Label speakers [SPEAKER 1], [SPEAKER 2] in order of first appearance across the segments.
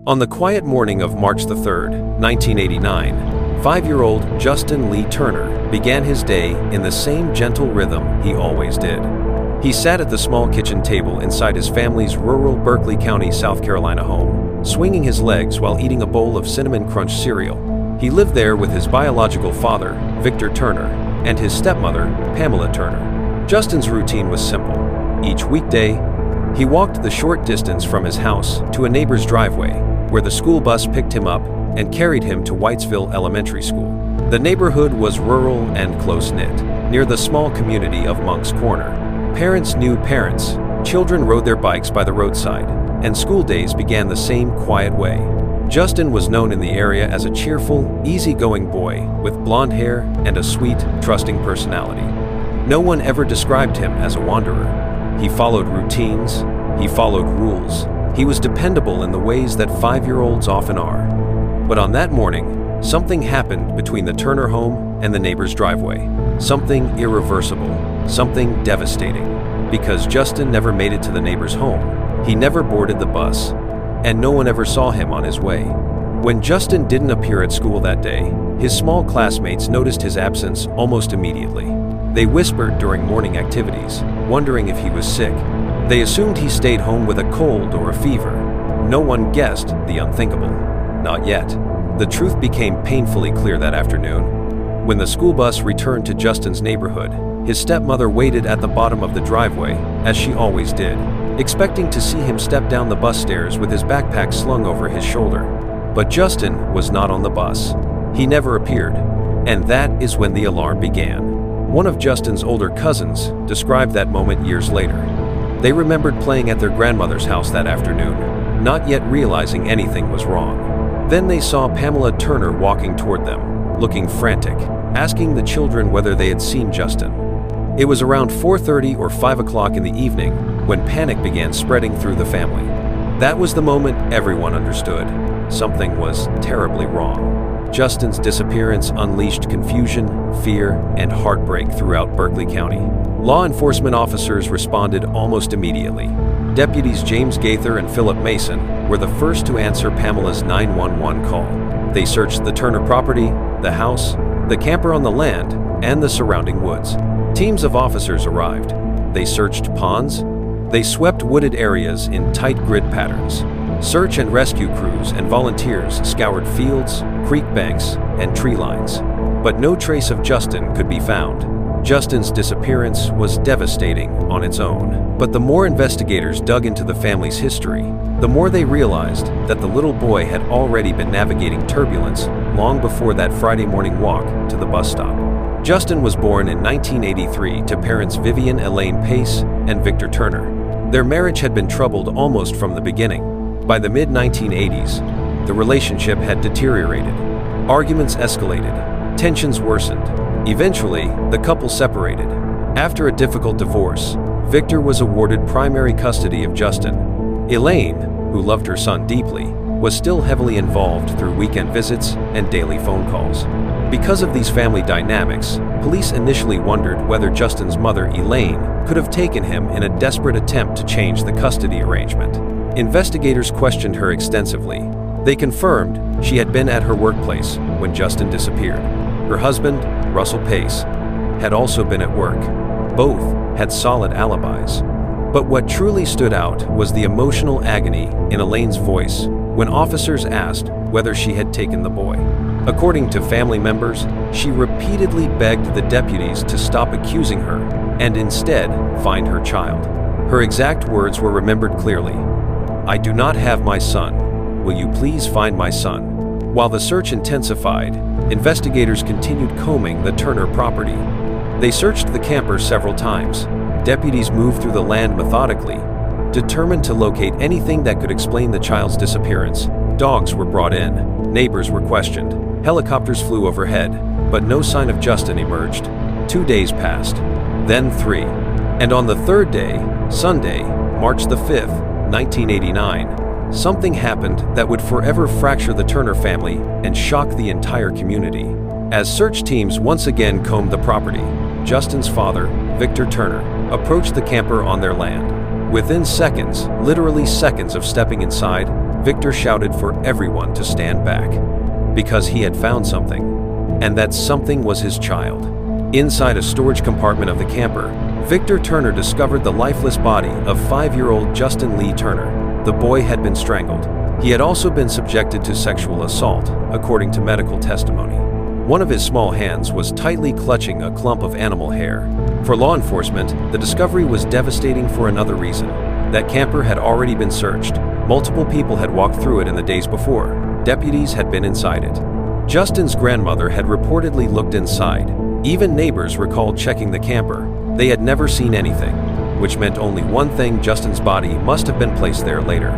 [SPEAKER 1] On the quiet morning of March the 3rd, 1989, 5-year-old Justin Lee Turner began his day in the same gentle rhythm he always did. He sat at the small kitchen table inside his family's rural Berkeley County, South Carolina home, swinging his legs while eating a bowl of Cinnamon Crunch cereal. He lived there with his biological father, Victor Turner, and his stepmother, Pamela Turner. Justin's routine was simple. Each weekday, he walked the short distance from his house to a neighbor's driveway, where the school bus picked him up and carried him to Whitesville Elementary School. The neighborhood was rural and close-knit, near the small community of Moncks Corner. Parents knew parents, children rode their bikes by the roadside, and school days began the same quiet way. Justin was known in the area as a cheerful, easygoing boy with blonde hair and a sweet, trusting personality. No one ever described him as a wanderer. He followed routines, he followed rules. He was dependable in the ways that 5-year-olds often are. But on that morning, something happened between the Turner home and the neighbor's driveway. Something irreversible, something devastating. Because Justin never made it to the neighbor's home, he never boarded the bus, and no one ever saw him on his way. When Justin didn't appear at school that day, his small classmates noticed his absence almost immediately. They whispered during morning activities, wondering if he was sick. They assumed he stayed home with a cold or a fever. No one guessed the unthinkable. Not yet. The truth became painfully clear that afternoon. When the school bus returned to Justin's neighborhood, his stepmother waited at the bottom of the driveway, as she always did, expecting to see him step down the bus stairs with his backpack slung over his shoulder. But Justin was not on the bus. He never appeared. And that is when the alarm began. One of Justin's older cousins described that moment years later. They remembered playing at their grandmother's house that afternoon, not yet realizing anything was wrong. Then they saw Pamela Turner walking toward them, looking frantic, asking the children whether they had seen Justin. It was around 4:30 or 5 o'clock in the evening when panic began spreading through the family. That was the moment everyone understood. Something was terribly wrong. Justin's disappearance unleashed confusion, fear, and heartbreak throughout Berkeley County. Law enforcement officers responded almost immediately. Deputies James Gaither and Philip Mason were the first to answer Pamela's 911 call. They searched the Turner property, the house, the camper on the land, and the surrounding woods. Teams of officers arrived. They searched ponds. They swept wooded areas in tight grid patterns. Search and rescue crews and volunteers scoured fields, creek banks, and tree lines. But no trace of Justin could be found. Justin's disappearance was devastating on its own. But the more investigators dug into the family's history, the more they realized that the little boy had already been navigating turbulence long before that Friday morning walk to the bus stop. Justin was born in 1983 to parents Vivian Elaine Pace and Victor Turner. Their marriage had been troubled almost from the beginning. By the mid-1980s, the relationship had deteriorated. Arguments escalated. Tensions worsened. Eventually, the couple separated. After a difficult divorce, Victor was awarded primary custody of Justin. Elaine, who loved her son deeply, was still heavily involved through weekend visits and daily phone calls. Because of these family dynamics, police initially wondered whether Justin's mother, Elaine, could have taken him in a desperate attempt to change the custody arrangement. Investigators questioned her extensively. They confirmed she had been at her workplace when Justin disappeared. Her husband, Russell Pace, had also been at work. Both had solid alibis. But what truly stood out was the emotional agony in Elaine's voice when officers asked whether she had taken the boy. According to family members, she repeatedly begged the deputies to stop accusing her and instead find her child. Her exact words were remembered clearly. "I do not have my son. Will you please find my son?" While the search intensified, investigators continued combing the Turner property. They searched the camper several times. Deputies moved through the land methodically, determined to locate anything that could explain the child's disappearance. Dogs were brought in. Neighbors were questioned. Helicopters flew overhead, but no sign of Justin emerged. 2 days passed, then 3. And on the 3rd day, Sunday, March the 5th, 1989, something happened that would forever fracture the Turner family and shock the entire community. As search teams once again combed the property, Justin's father, Victor Turner, approached the camper on their land. Within seconds, literally seconds of stepping inside, Victor shouted for everyone to stand back. Because he had found something. And that something was his child. Inside a storage compartment of the camper, Victor Turner discovered the lifeless body of 5-year-old Justin Lee Turner. The boy had been strangled. He had also been subjected to sexual assault, according to medical testimony. One of his small hands was tightly clutching a clump of animal hair. For law enforcement, the discovery was devastating for another reason. That camper had already been searched. Multiple people had walked through it in the days before. Deputies had been inside it. Justin's grandmother had reportedly looked inside. Even neighbors recalled checking the camper. They had never seen anything, which meant only one thing: Justin's body must have been placed there later.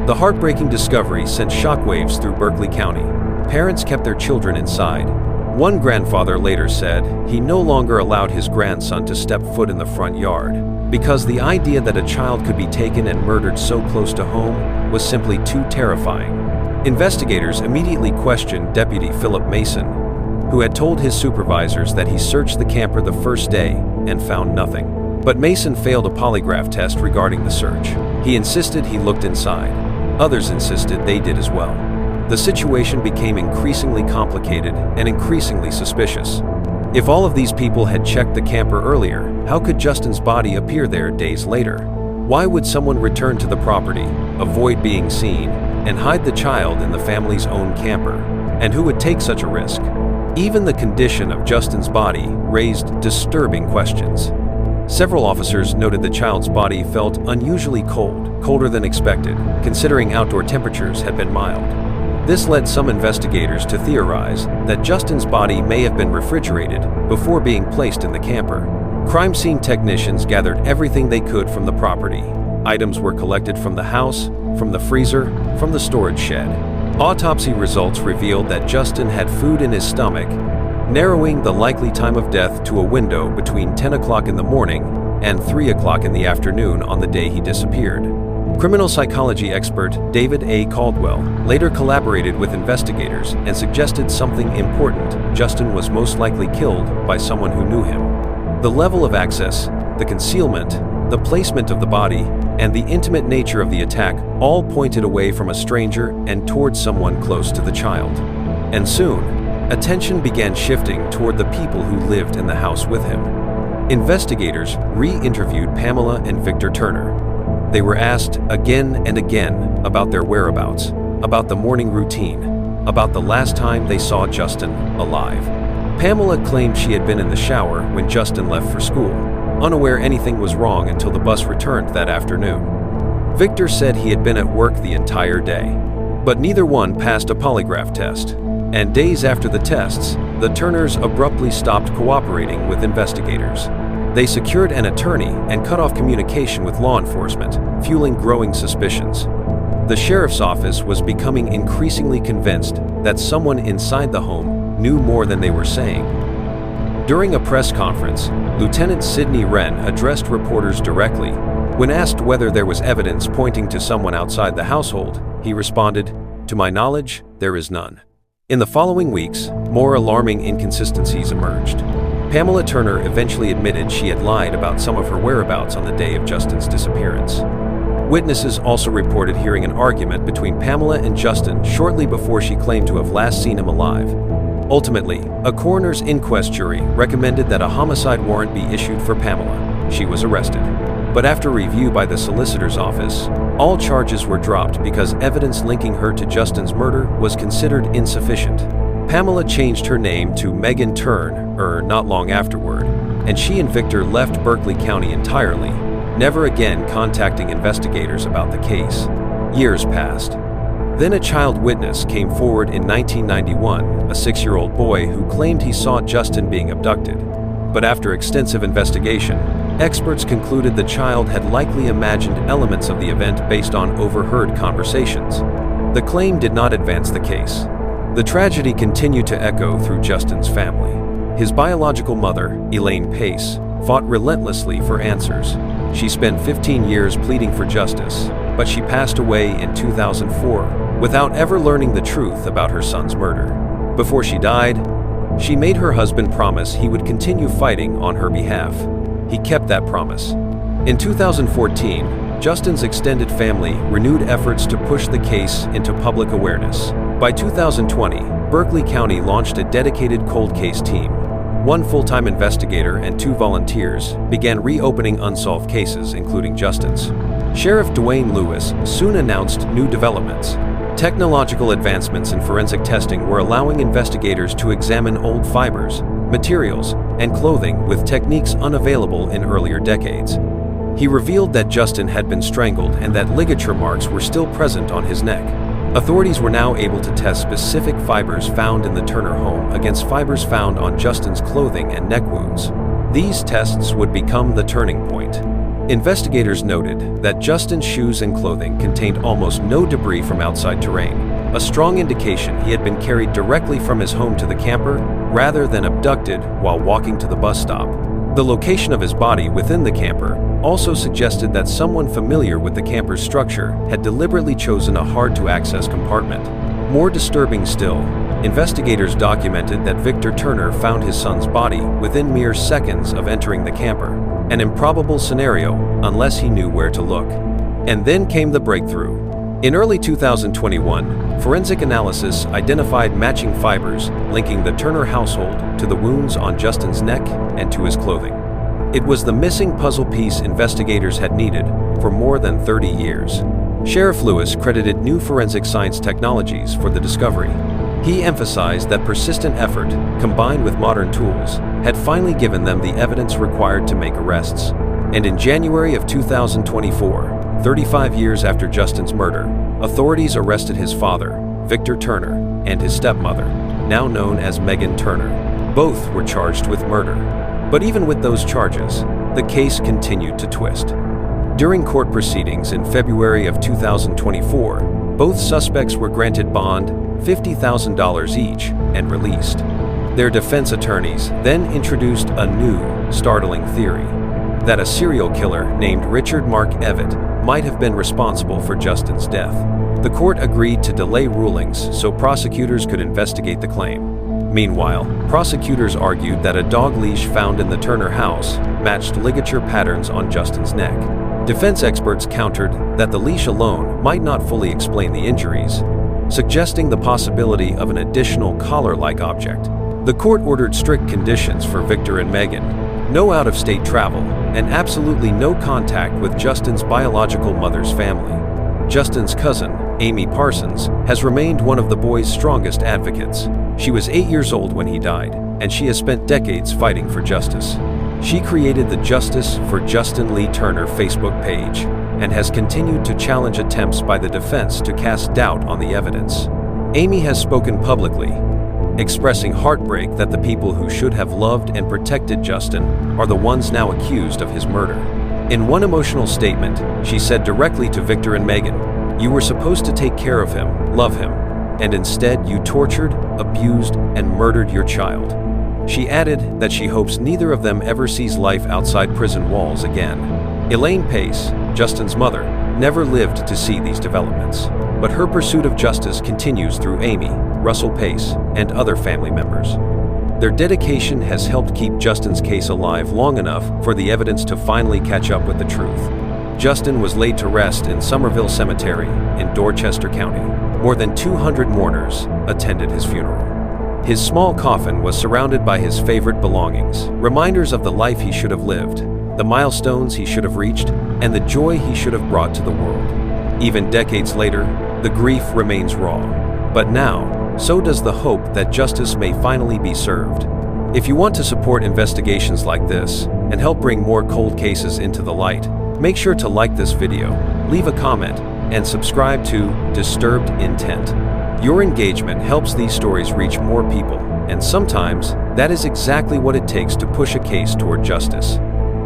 [SPEAKER 1] The heartbreaking discovery sent shockwaves through Berkeley County. Parents kept their children inside. One grandfather later said he no longer allowed his grandson to step foot in the front yard because the idea that a child could be taken and murdered so close to home was simply too terrifying. Investigators immediately questioned Deputy Philip Mason, who had told his supervisors that he searched the camper the first day and found nothing. But Mason failed a polygraph test regarding the search. He insisted he looked inside. Others insisted they did as well. The situation became increasingly complicated and increasingly suspicious. If all of these people had checked the camper earlier, how could Justin's body appear there days later? Why would someone return to the property, avoid being seen, and hide the child in the family's own camper? And who would take such a risk? Even the condition of Justin's body raised disturbing questions. Several officers noted the child's body felt unusually cold, colder than expected, considering outdoor temperatures had been mild. This led some investigators to theorize that Justin's body may have been refrigerated before being placed in the camper. Crime scene technicians gathered everything they could from the property. Items were collected from the house, from the freezer, from the storage shed. Autopsy results revealed that Justin had food in his stomach, narrowing the likely time of death to a window between 10 o'clock in the morning and 3 o'clock in the afternoon on the day he disappeared. Criminal psychology expert David A. Caldwell later collaborated with investigators and suggested something important: Justin was most likely killed by someone who knew him. The level of access, the concealment, the placement of the body, and the intimate nature of the attack all pointed away from a stranger and towards someone close to the child. And soon, attention began shifting toward the people who lived in the house with him. Investigators re-interviewed Pamela and Victor Turner. They were asked again and again about their whereabouts, about the morning routine, about the last time they saw Justin alive. Pamela claimed she had been in the shower when Justin left for school, unaware anything was wrong until the bus returned that afternoon. Victor said he had been at work the entire day, but neither one passed a polygraph test. And days after the tests, the Turners abruptly stopped cooperating with investigators. They secured an attorney and cut off communication with law enforcement, fueling growing suspicions. The sheriff's office was becoming increasingly convinced that someone inside the home knew more than they were saying. During a press conference, Lieutenant Sidney Wren addressed reporters directly. When asked whether there was evidence pointing to someone outside the household, he responded, "To my knowledge, there is none." In the following weeks, more alarming inconsistencies emerged. Pamela Turner eventually admitted she had lied about some of her whereabouts on the day of Justin's disappearance. Witnesses also reported hearing an argument between Pamela and Justin shortly before she claimed to have last seen him alive. Ultimately, a coroner's inquest jury recommended that a homicide warrant be issued for Pamela. She was arrested. But after review by the solicitor's office, all charges were dropped because evidence linking her to Justin's murder was considered insufficient. Pamela changed her name to Megan Turner not long afterward, and she and Victor left Berkeley County entirely, never again contacting investigators about the case. Years passed. Then a child witness came forward in 1991, a 6-year-old boy who claimed he saw Justin being abducted. But after extensive investigation, experts concluded the child had likely imagined elements of the event based on overheard conversations. The claim did not advance the case. The tragedy continued to echo through Justin's family. His biological mother, Elaine Pace, fought relentlessly for answers. She spent 15 years pleading for justice, but she passed away in 2004 without ever learning the truth about her son's murder. Before she died, she made her husband promise he would continue fighting on her behalf. He kept that promise. In 2014, Justin's extended family renewed efforts to push the case into public awareness. By 2020, Berkeley County launched a dedicated cold case team. One full-time investigator and 2 volunteers began reopening unsolved cases, including Justin's. Sheriff Dwayne Lewis soon announced new developments. Technological advancements in forensic testing were allowing investigators to examine old fibers, materials, and clothing with techniques unavailable in earlier decades. He revealed that Justin had been strangled and that ligature marks were still present on his neck. Authorities were now able to test specific fibers found in the Turner home against fibers found on Justin's clothing and neck wounds. These tests would become the turning point. Investigators noted that Justin's shoes and clothing contained almost no debris from outside terrain, a strong indication he had been carried directly from his home to the camper rather than abducted while walking to the bus stop. The location of his body within the camper also suggested that someone familiar with the camper's structure had deliberately chosen a hard-to-access compartment. More disturbing still, investigators documented that Victor Turner found his son's body within mere seconds of entering the camper, an improbable scenario unless he knew where to look. And then came the breakthrough. In early 2021, forensic analysis identified matching fibers linking the Turner household to the wounds on Justin's neck and to his clothing. It was the missing puzzle piece investigators had needed for more than 30 years. Sheriff Lewis credited new forensic science technologies for the discovery. He emphasized that persistent effort, combined with modern tools, had finally given them the evidence required to make arrests. And in January of 2024, 35 years after Justin's murder, authorities arrested his father, Victor Turner, and his stepmother, now known as Megan Turner. Both were charged with murder. But even with those charges, the case continued to twist. During court proceedings in February of 2024, both suspects were granted bond, $50,000 each, and released. Their defense attorneys then introduced a new, startling theory: that a serial killer named Richard Mark Evett might have been responsible for Justin's death. The court agreed to delay rulings so prosecutors could investigate the claim. Meanwhile, prosecutors argued that a dog leash found in the Turner house matched ligature patterns on Justin's neck. Defense experts countered that the leash alone might not fully explain the injuries, suggesting the possibility of an additional collar-like object. The court ordered strict conditions for Victor and Megan: no out-of-state travel, and absolutely no contact with Justin's biological mother's family. Justin's cousin, Amy Parsons, has remained one of the boy's strongest advocates. She was 8 years old when he died, and she has spent decades fighting for justice. She created the Justice for Justin Lee Turner Facebook page and has continued to challenge attempts by the defense to cast doubt on the evidence. Amy has spoken publicly, expressing heartbreak that the people who should have loved and protected Justin are the ones now accused of his murder. In one emotional statement, she said directly to Victor and Megan, "You were supposed to take care of him, love him, and instead you tortured, abused, and murdered your child." She added that she hopes neither of them ever sees life outside prison walls again. Elaine Pace, Justin's mother, never lived to see these developments, but her pursuit of justice continues through Amy, Russell Pace, and other family members. Their dedication has helped keep Justin's case alive long enough for the evidence to finally catch up with the truth. Justin was laid to rest in Somerville Cemetery in Dorchester County. More than 200 mourners attended his funeral. His small coffin was surrounded by his favorite belongings, reminders of the life he should have lived, the milestones he should have reached, and the joy he should have brought to the world. Even decades later, the grief remains raw. But now, so does the hope that justice may finally be served. If you want to support investigations like this and help bring more cold cases into the light, make sure to like this video, leave a comment, and subscribe to Disturbed Intent. Your engagement helps these stories reach more people, and sometimes that is exactly what it takes to push a case toward justice.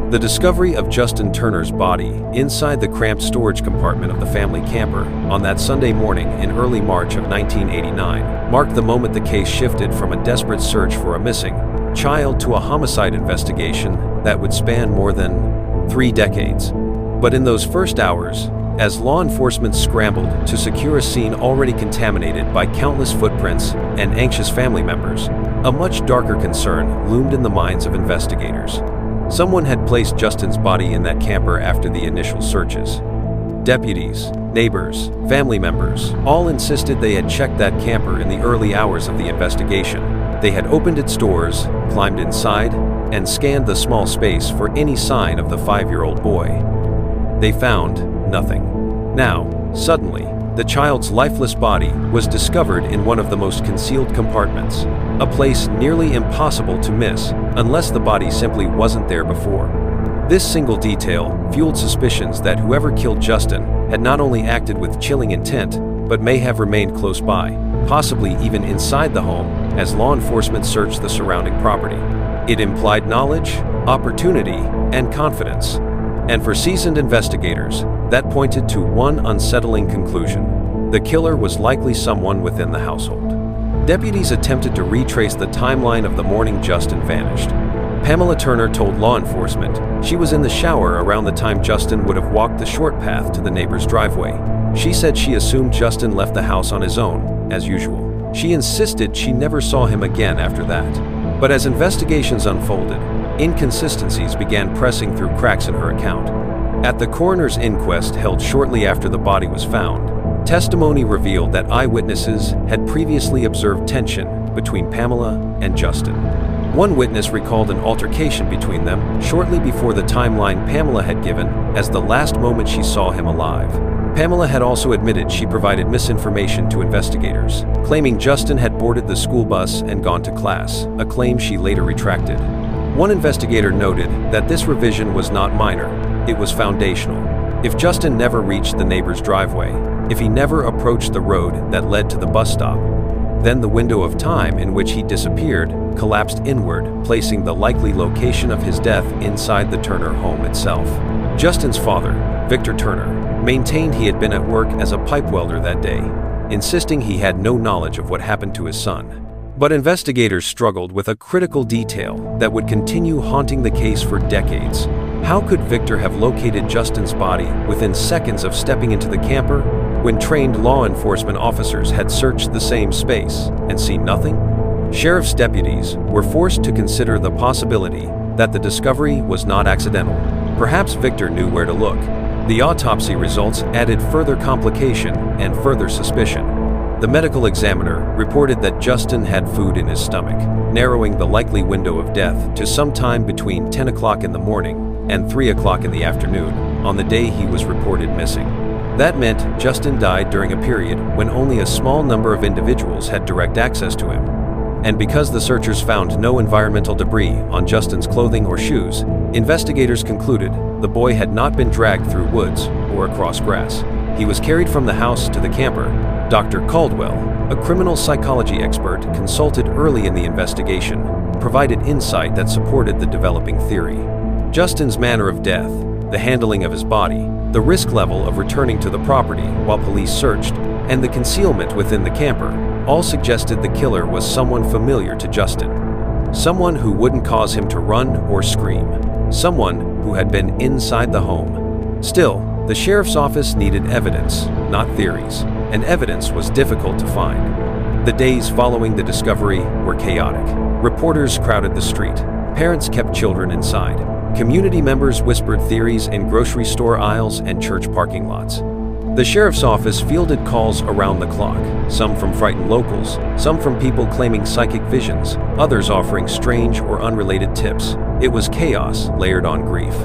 [SPEAKER 1] The discovery of Justin Turner's body inside the cramped storage compartment of the family camper on that Sunday morning in early March of 1989 marked the moment the case shifted from a desperate search for a missing child to a homicide investigation that would span more than 3 decades. But in those first hours, as law enforcement scrambled to secure a scene already contaminated by countless footprints and anxious family members, a much darker concern loomed in the minds of investigators. Someone had placed Justin's body in that camper after the initial searches. Deputies, neighbors, family members, all insisted they had checked that camper in the early hours of the investigation. They had opened its doors, climbed inside, and scanned the small space for any sign of the 5-year-old boy. They found nothing. Now, suddenly, the child's lifeless body was discovered in one of the most concealed compartments, a place nearly impossible to miss unless the body simply wasn't there before. This single detail fueled suspicions that whoever killed Justin had not only acted with chilling intent, but may have remained close by, possibly even inside the home, as law enforcement searched the surrounding property. It implied knowledge, opportunity, and confidence. And for seasoned investigators, that pointed to one unsettling conclusion: the killer was likely someone within the household. Deputies attempted to retrace the timeline of the morning Justin vanished. Pamela Turner told law enforcement she was in the shower around the time Justin would have walked the short path to the neighbor's driveway. She said she assumed Justin left the house on his own, as usual. She insisted she never saw him again after that. But as investigations unfolded, inconsistencies began pressing through cracks in her account. At the coroner's inquest held shortly after the body was found, testimony revealed that eyewitnesses had previously observed tension between Pamela and Justin. One witness recalled an altercation between them shortly before the timeline Pamela had given as the last moment she saw him alive. Pamela had also admitted she provided misinformation to investigators, claiming Justin had boarded the school bus and gone to class, a claim she later retracted. One investigator noted that this revision was not minor, it was foundational. If Justin never reached the neighbor's driveway, if he never approached the road that led to the bus stop, then the window of time in which he disappeared collapsed inward, placing the likely location of his death inside the Turner home itself. Justin's father, Victor Turner, maintained he had been at work as a pipe welder that day, insisting he had no knowledge of what happened to his son. But investigators struggled with a critical detail that would continue haunting the case for decades. How could Victor have located Justin's body within seconds of stepping into the camper when trained law enforcement officers had searched the same space and seen nothing? Sheriff's deputies were forced to consider the possibility that the discovery was not accidental. Perhaps Victor knew where to look. The autopsy results added further complication and further suspicion. The medical examiner reported that Justin had food in his stomach, narrowing the likely window of death to sometime between 10 o'clock in the morning and 3 o'clock in the afternoon on the day he was reported missing. That meant Justin died during a period when only a small number of individuals had direct access to him. And because the searchers found no environmental debris on Justin's clothing or shoes, investigators concluded the boy had not been dragged through woods or across grass. He was carried from the house to the camper. Dr. Caldwell, a criminal psychology expert consulted early in the investigation, provided insight that supported the developing theory. Justin's manner of death, the handling of his body, the risk level of returning to the property while police searched, and the concealment within the camper all suggested the killer was someone familiar to Justin. Someone who wouldn't cause him to run or scream. Someone who had been inside the home. Still, the sheriff's office needed evidence, not theories, and evidence was difficult to find. The days following the discovery were chaotic. Reporters crowded the street. Parents kept children inside. Community members whispered theories in grocery store aisles and church parking lots. The sheriff's office fielded calls around the clock, some from frightened locals, some from people claiming psychic visions, others offering strange or unrelated tips. It was chaos layered on grief.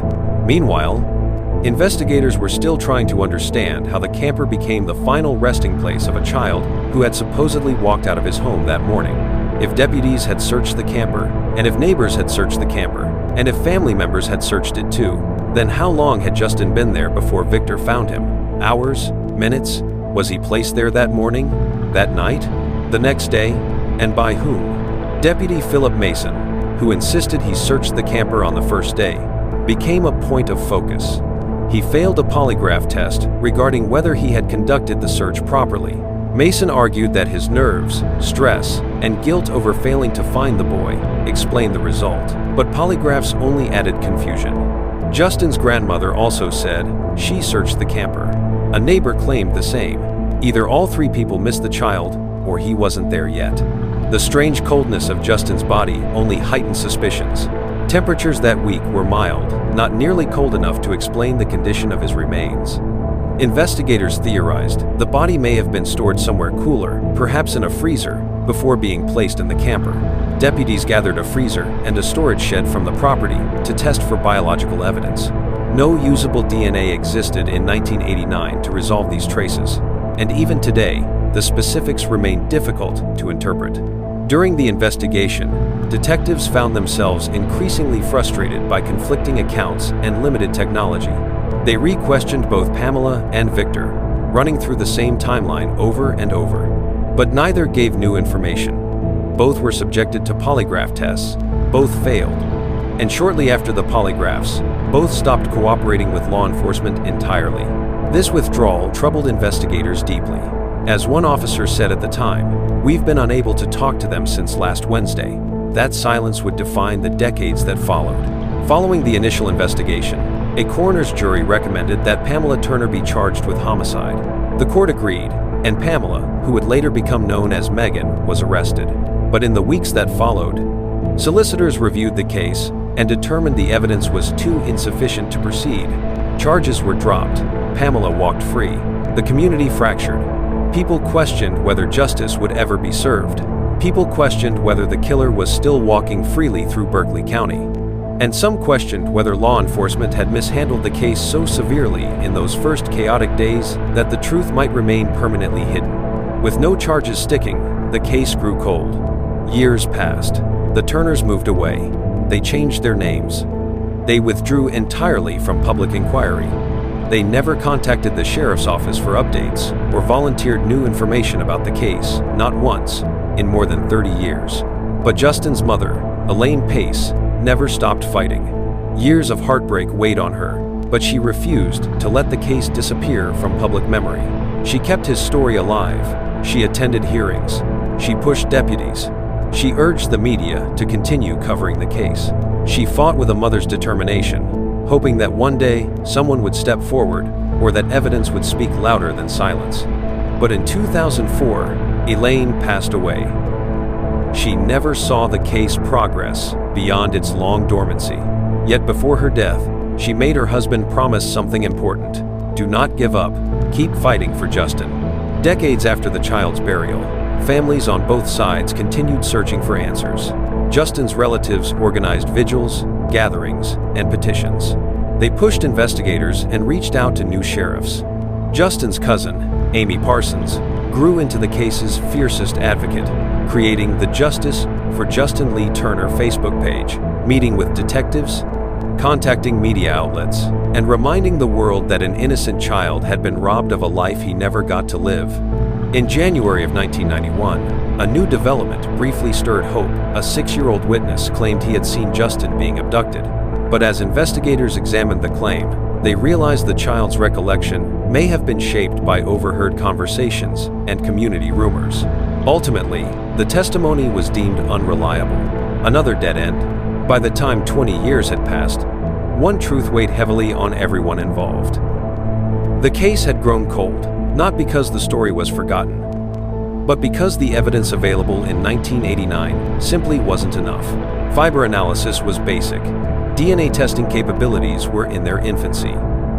[SPEAKER 1] Meanwhile, investigators were still trying to understand how the camper became the final resting place of a child who had supposedly walked out of his home that morning. If deputies had searched the camper, and if neighbors had searched the camper, and if family members had searched it too, then how long had Justin been there before Victor found him? Hours? Minutes? Was he placed there that morning? That night? The next day? And by whom? Deputy Philip Mason, who insisted he searched the camper on the first day, became a point of focus. He failed a polygraph test regarding whether he had conducted the search properly. Mason argued that his nerves, stress, and guilt over failing to find the boy explained the result, but polygraphs only added confusion. Justin's grandmother also said she searched the camper. A neighbor claimed the same. Either all three people missed the child, or he wasn't there yet. The strange coldness of Justin's body only heightened suspicions. Temperatures that week were mild, not nearly cold enough to explain the condition of his remains. Investigators theorized the body may have been stored somewhere cooler, perhaps in a freezer, before being placed in the camper. Deputies gathered a freezer and a storage shed from the property to test for biological evidence. No usable DNA existed in 1989 to resolve these traces, and even today, the specifics remain difficult to interpret. During the investigation, detectives found themselves increasingly frustrated by conflicting accounts and limited technology. They re-questioned both Pamela and Victor, running through the same timeline over and over. But neither gave new information. Both were subjected to polygraph tests. Both failed. And shortly after the polygraphs, both stopped cooperating with law enforcement entirely. This withdrawal troubled investigators deeply. As one officer said at the time, "We've been unable to talk to them since last Wednesday." That silence would define the decades that followed. Following the initial investigation, a coroner's jury recommended that Pamela Turner be charged with homicide. The court agreed, and Pamela, who would later become known as Megan, was arrested. But in the weeks that followed, solicitors reviewed the case and determined the evidence was too insufficient to proceed. Charges were dropped. Pamela walked free. The community fractured. People questioned whether justice would ever be served. People questioned whether the killer was still walking freely through Berkeley County. And some questioned whether law enforcement had mishandled the case so severely in those first chaotic days that the truth might remain permanently hidden. With no charges sticking, the case grew cold. Years passed. The Turners moved away. They changed their names. They withdrew entirely from public inquiry. They never contacted the sheriff's office for updates or volunteered new information about the case, not once, in more than 30 years. But Justin's mother, Elaine Pace, never stopped fighting. Years of heartbreak weighed on her, but she refused to let the case disappear from public memory. She kept his story alive. She attended hearings. She pushed deputies. She urged the media to continue covering the case. She fought with a mother's determination, hoping that one day someone would step forward or that evidence would speak louder than silence. But in 2004, Elaine passed away. She never saw the case progress beyond its long dormancy. Yet before her death, she made her husband promise something important. Do not give up. Keep fighting for Justin. Decades after the child's burial, families on both sides continued searching for answers. Justin's relatives organized vigils, gatherings, and petitions. They pushed investigators and reached out to new sheriffs. Justin's cousin, Amy Parsons, grew into the case's fiercest advocate, creating the Justice for Justin Lee Turner Facebook page, meeting with detectives, contacting media outlets, and reminding the world that an innocent child had been robbed of a life he never got to live. In January of 1991, a new development briefly stirred hope. A 6-year-old witness claimed he had seen Justin being abducted. But as investigators examined the claim, they realized the child's recollection may have been shaped by overheard conversations and community rumors. Ultimately, the testimony was deemed unreliable. Another dead end. By the time 20 years had passed, one truth weighed heavily on everyone involved. The case had grown cold, not because the story was forgotten, but because the evidence available in 1989 simply wasn't enough. Fiber analysis was basic. DNA testing capabilities were in their infancy,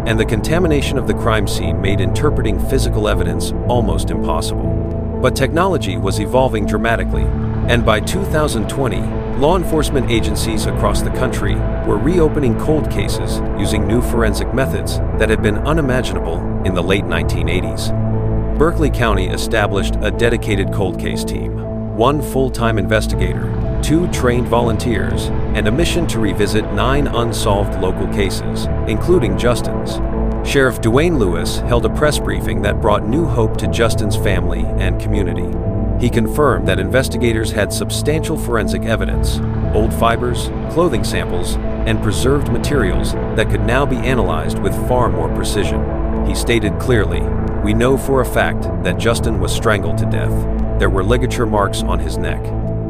[SPEAKER 1] and the contamination of the crime scene made interpreting physical evidence almost impossible. But technology was evolving dramatically, and by 2020, law enforcement agencies across the country were reopening cold cases using new forensic methods that had been unimaginable in the late 1980s. Berkeley County established a dedicated cold case team, one full-time investigator, 2 trained volunteers, and a mission to revisit 9 unsolved local cases, including Justin's. Sheriff Dwayne Lewis held a press briefing that brought new hope to Justin's family and community. He confirmed that investigators had substantial forensic evidence, old fibers, clothing samples, and preserved materials that could now be analyzed with far more precision. He stated clearly, "We know for a fact that Justin was strangled to death. There were ligature marks on his neck.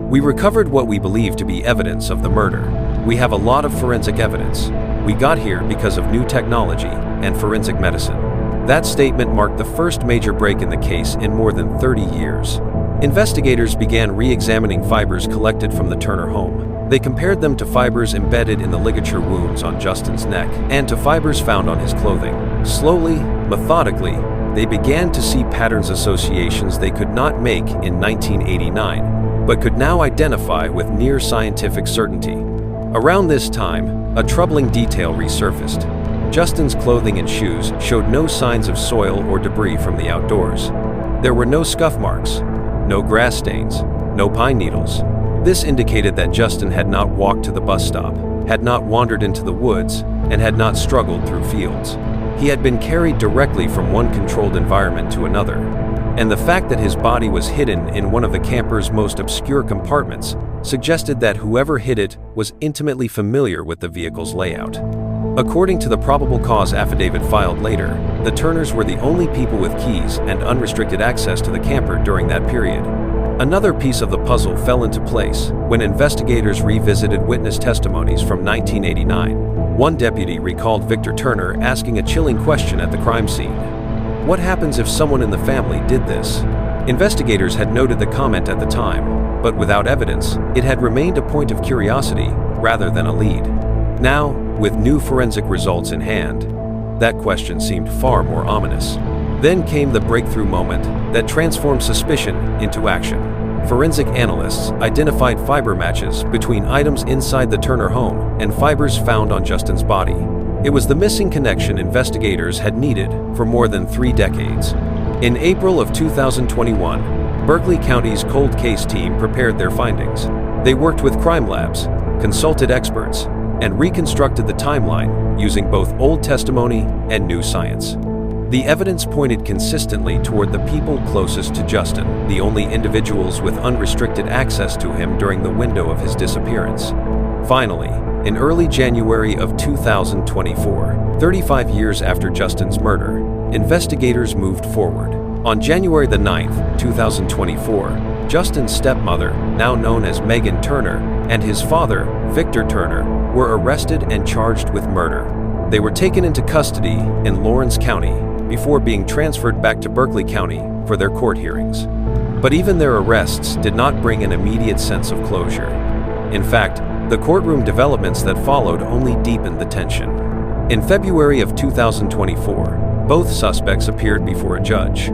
[SPEAKER 1] We recovered what we believe to be evidence of the murder. We have a lot of forensic evidence. We got here because of new technology and forensic medicine." That statement marked the first major break in the case in more than 30 years. Investigators began re-examining fibers collected from the Turner home. They compared them to fibers embedded in the ligature wounds on Justin's neck and to fibers found on his clothing. Slowly, Methodically, they began to see patterns associations they could not make in 1989, but could now identify with near scientific certainty. Around this time, a troubling detail resurfaced. Justin's clothing and shoes showed no signs of soil or debris from the outdoors. There were no scuff marks, no grass stains, no pine needles. This indicated that Justin had not walked to the bus stop, had not wandered into the woods, and had not struggled through fields. He had been carried directly from one controlled environment to another, and the fact that his body was hidden in one of the camper's most obscure compartments suggested that whoever hid it was intimately familiar with the vehicle's layout. According to the probable cause affidavit filed later, the Turners were the only people with keys and unrestricted access to the camper during that period. Another piece of the puzzle fell into place when investigators revisited witness testimonies from 1989. One deputy recalled Victor Turner asking a chilling question at the crime scene. "What happens if someone in the family did this?" Investigators had noted the comment at the time, but without evidence, it had remained a point of curiosity rather than a lead. Now, with new forensic results in hand, that question seemed far more ominous. Then came the breakthrough moment that transformed suspicion into action. Forensic analysts identified fiber matches between items inside the Turner home and fibers found on Justin's body. It was the missing connection investigators had needed for more than 3 decades. In April of 2021, Berkeley County's cold case team prepared their findings. They worked with crime labs, consulted experts, and reconstructed the timeline using both old testimony and new science. The evidence pointed consistently toward the people closest to Justin, the only individuals with unrestricted access to him during the window of his disappearance. Finally, in early January of 2024, 35 years after Justin's murder, investigators moved forward. On January the 9th, 2024, Justin's stepmother, now known as Megan Turner, and his father, Victor Turner, were arrested and charged with murder. They were taken into custody in Lawrence County before being transferred back to Berkeley County for their court hearings. But even their arrests did not bring an immediate sense of closure. In fact, the courtroom developments that followed only deepened the tension. In February of 2024, both suspects appeared before a judge.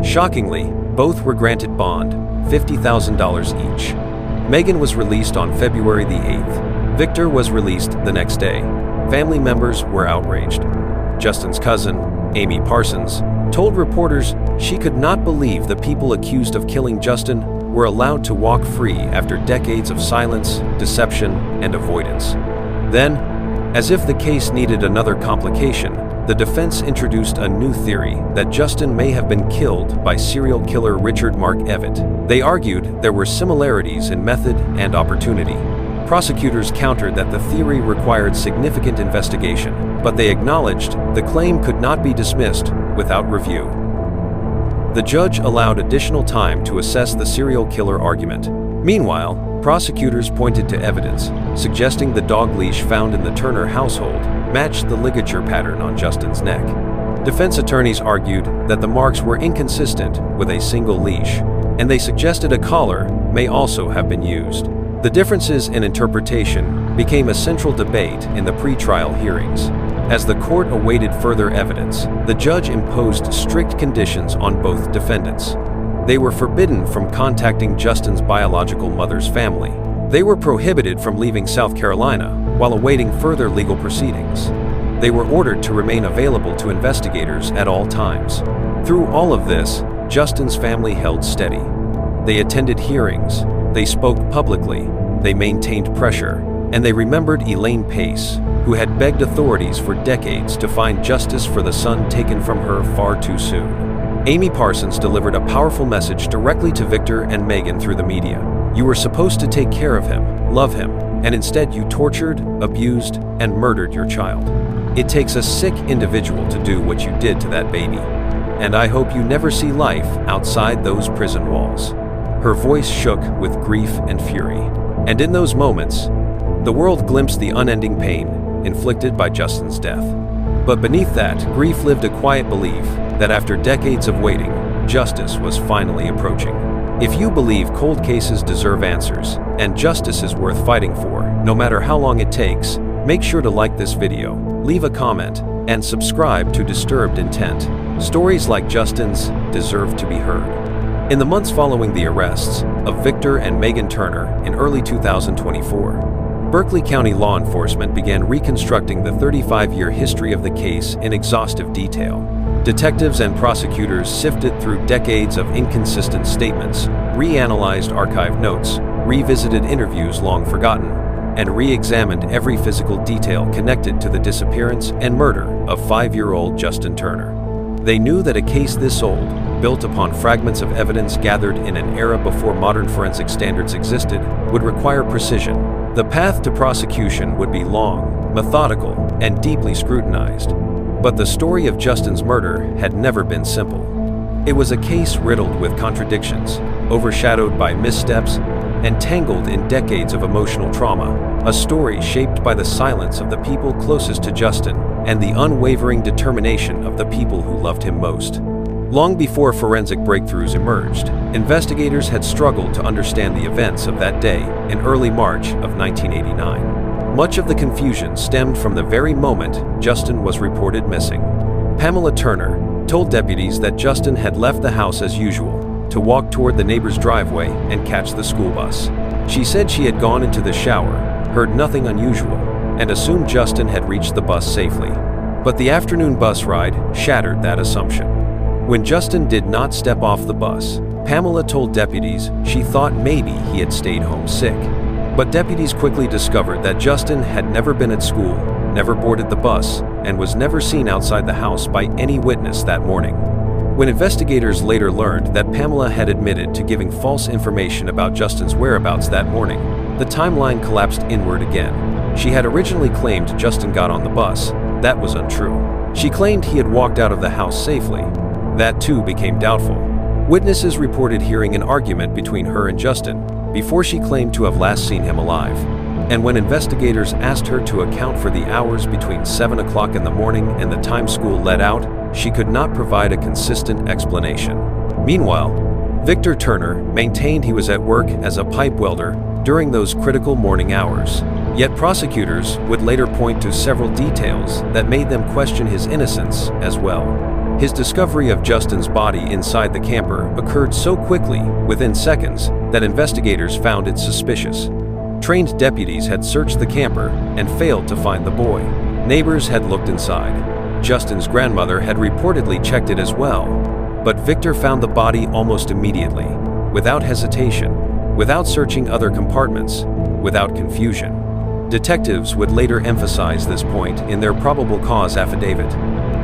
[SPEAKER 1] Shockingly, both were granted bond, $50,000 each. Megan was released on February the 8th. Victor was released the next day. Family members were outraged. Justin's cousin, Amy Parsons, told reporters she could not believe the people accused of killing Justin were allowed to walk free after decades of silence, deception, and avoidance. Then, as if the case needed another complication, the defense introduced a new theory that Justin may have been killed by serial killer Richard Mark Evatt. They argued there were similarities in method and opportunity. Prosecutors countered that the theory required significant investigation, but they acknowledged the claim could not be dismissed without review. The judge allowed additional time to assess the serial killer argument. Meanwhile, prosecutors pointed to evidence, suggesting the dog leash found in the Turner household matched the ligature pattern on Justin's neck. Defense attorneys argued that the marks were inconsistent with a single leash, and they suggested a collar may also have been used. The differences in interpretation became a central debate in the pretrial hearings. As the court awaited further evidence, the judge imposed strict conditions on both defendants. They were forbidden from contacting Justin's biological mother's family. They were prohibited from leaving South Carolina while awaiting further legal proceedings. They were ordered to remain available to investigators at all times. Through all of this, Justin's family held steady. They attended hearings, they spoke publicly, they maintained pressure, and they remembered Elaine Pace, who had begged authorities for decades to find justice for the son taken from her far too soon. Amy Parsons delivered a powerful message directly to Victor and Megan through the media. You were supposed to take care of him, love him, and instead you tortured, abused, and murdered your child. It takes a sick individual to do what you did to that baby. And I hope you never see life outside those prison walls. Her voice shook with grief and fury. And in those moments, the world glimpsed the unending pain inflicted by Justin's death. But beneath that, grief lived a quiet belief that after decades of waiting, justice was finally approaching. If you believe cold cases deserve answers, and justice is worth fighting for, no matter how long it takes, make sure to like this video, leave a comment, and subscribe to Disturbed Intent. Stories like Justin's deserve to be heard. In the months following the arrests of Victor and Megan Turner in early 2024, Berkeley County law enforcement began reconstructing the 35-year history of the case in exhaustive detail. Detectives and prosecutors sifted through decades of inconsistent statements, reanalyzed archived notes, revisited interviews long forgotten, and re-examined every physical detail connected to the disappearance and murder of 5-year-old Justin Turner. They knew that a case this old, built upon fragments of evidence gathered in an era before modern forensic standards existed, would require precision. The path to prosecution would be long, methodical, and deeply scrutinized. But the story of Justin's murder had never been simple. It was a case riddled with contradictions, overshadowed by missteps, and tangled in decades of emotional trauma, a story shaped by the silence of the people closest to Justin and the unwavering determination of the people who loved him most. Long before forensic breakthroughs emerged, investigators had struggled to understand the events of that day in early March of 1989. Much of the confusion stemmed from the very moment Justin was reported missing. Pamela Turner told deputies that Justin had left the house as usual to walk toward the neighbor's driveway and catch the school bus. She said she had gone into the shower, heard nothing unusual, and assumed Justin had reached the bus safely. But the afternoon bus ride shattered that assumption. When Justin did not step off the bus, Pamela told deputies she thought maybe he had stayed home sick. But deputies quickly discovered that Justin had never been at school, never boarded the bus, and was never seen outside the house by any witness that morning. When investigators later learned that Pamela had admitted to giving false information about Justin's whereabouts that morning, the timeline collapsed inward again. She had originally claimed Justin got on the bus. That was untrue. She claimed he had walked out of the house safely. That too became doubtful. Witnesses reported hearing an argument between her and Justin before she claimed to have last seen him alive. And when investigators asked her to account for the hours between 7 o'clock in the morning and the time school let out, she could not provide a consistent explanation. Meanwhile, Victor Turner maintained he was at work as a pipe welder during those critical morning hours. Yet prosecutors would later point to several details that made them question his innocence as well. His discovery of Justin's body inside the camper occurred so quickly, within seconds, that investigators found it suspicious. Trained deputies had searched the camper and failed to find the boy. Neighbors had looked inside. Justin's grandmother had reportedly checked it as well. But Victor found the body almost immediately, without hesitation, without searching other compartments, without confusion. Detectives would later emphasize this point in their probable cause affidavit.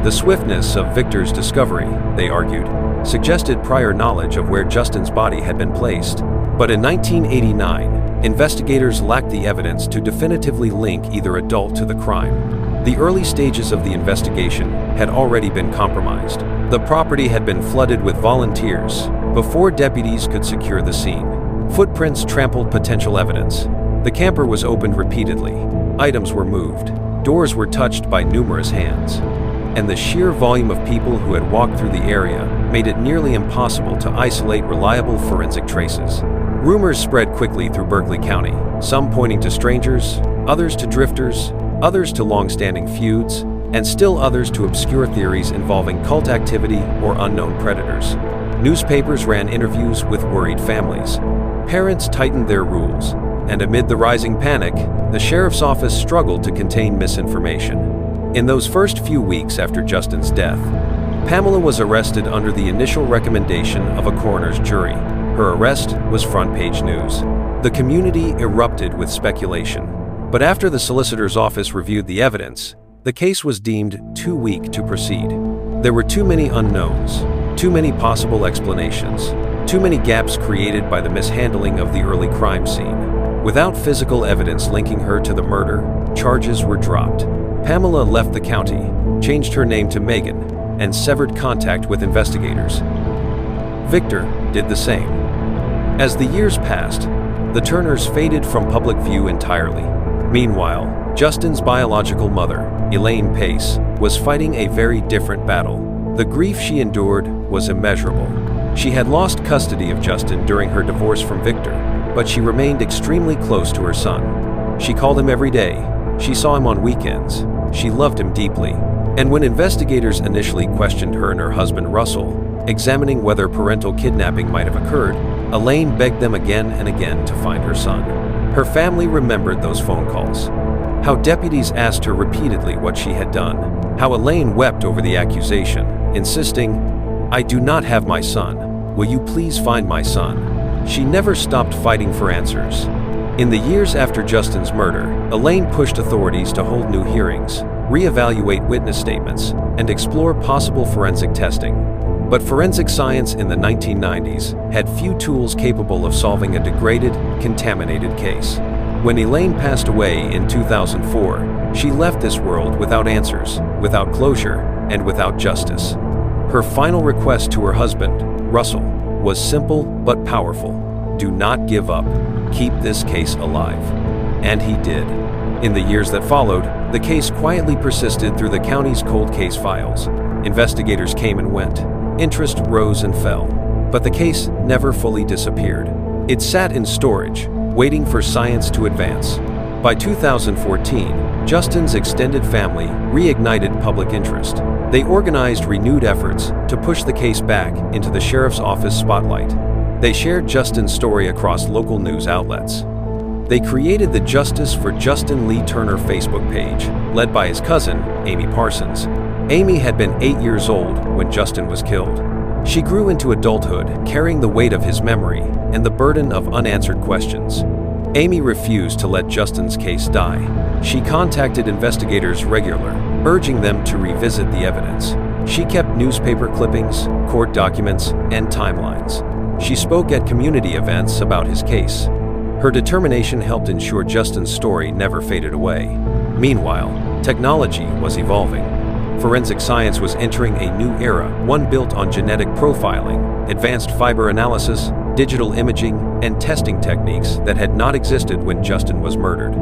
[SPEAKER 1] The swiftness of Victor's discovery, they argued, suggested prior knowledge of where Justin's body had been placed. But in 1989, investigators lacked the evidence to definitively link either adult to the crime. The early stages of the investigation had already been compromised. The property had been flooded with volunteers before deputies could secure the scene. Footprints trampled potential evidence. The camper was opened repeatedly. Items were moved. Doors were touched by numerous hands. And the sheer volume of people who had walked through the area made it nearly impossible to isolate reliable forensic traces. Rumors spread quickly through Berkeley County, some pointing to strangers, others to drifters, others to long-standing feuds, and still others to obscure theories involving cult activity or unknown predators. Newspapers ran interviews with worried families. Parents tightened their rules, and amid the rising panic, the sheriff's office struggled to contain misinformation. In those first few weeks after Justin's death, Pamela was arrested under the initial recommendation of a coroner's jury. Her arrest was front-page news. The community erupted with speculation. But after the solicitor's office reviewed the evidence, the case was deemed too weak to proceed. There were too many unknowns, too many possible explanations, too many gaps created by the mishandling of the early crime scene. Without physical evidence linking her to the murder, charges were dropped. Pamela left the county, changed her name to Megan, and severed contact with investigators. Victor did the same. As the years passed, the Turners faded from public view entirely. Meanwhile, Justin's biological mother, Elaine Pace, was fighting a very different battle. The grief she endured was immeasurable. She had lost custody of Justin during her divorce from Victor, but she remained extremely close to her son. She called him every day. She saw him on weekends. She loved him deeply. And when investigators initially questioned her and her husband Russell, examining whether parental kidnapping might have occurred, Elaine begged them again and again to find her son. Her family remembered those phone calls. How deputies asked her repeatedly what she had done. How Elaine wept over the accusation, insisting, "I do not have my son. Will you please find my son?" She never stopped fighting for answers. In the years after Justin's murder, Elaine pushed authorities to hold new hearings, reevaluate witness statements, and explore possible forensic testing. But forensic science in the 1990s had few tools capable of solving a degraded, contaminated case. When Elaine passed away in 2004, she left this world without answers, without closure, and without justice. Her final request to her husband, Russell, was simple but powerful. Do not give up. Keep this case alive. And he did. In the years that followed, the case quietly persisted through the county's cold case files. Investigators came and went. Interest rose and fell. But the case never fully disappeared. It sat in storage, waiting for science to advance. By 2014, Justin's extended family reignited public interest. They organized renewed efforts to push the case back into the sheriff's office spotlight. They shared Justin's story across local news outlets. They created the Justice for Justin Lee Turner Facebook page, led by his cousin, Amy Parsons. Amy had been 8 years old when Justin was killed. She grew into adulthood, carrying the weight of his memory and the burden of unanswered questions. Amy refused to let Justin's case die. She contacted investigators regularly, urging them to revisit the evidence. She kept newspaper clippings, court documents, and timelines. She spoke at community events about his case. Her determination helped ensure Justin's story never faded away. Meanwhile, technology was evolving. Forensic science was entering a new era, one built on genetic profiling, advanced fiber analysis, digital imaging, and testing techniques that had not existed when Justin was murdered.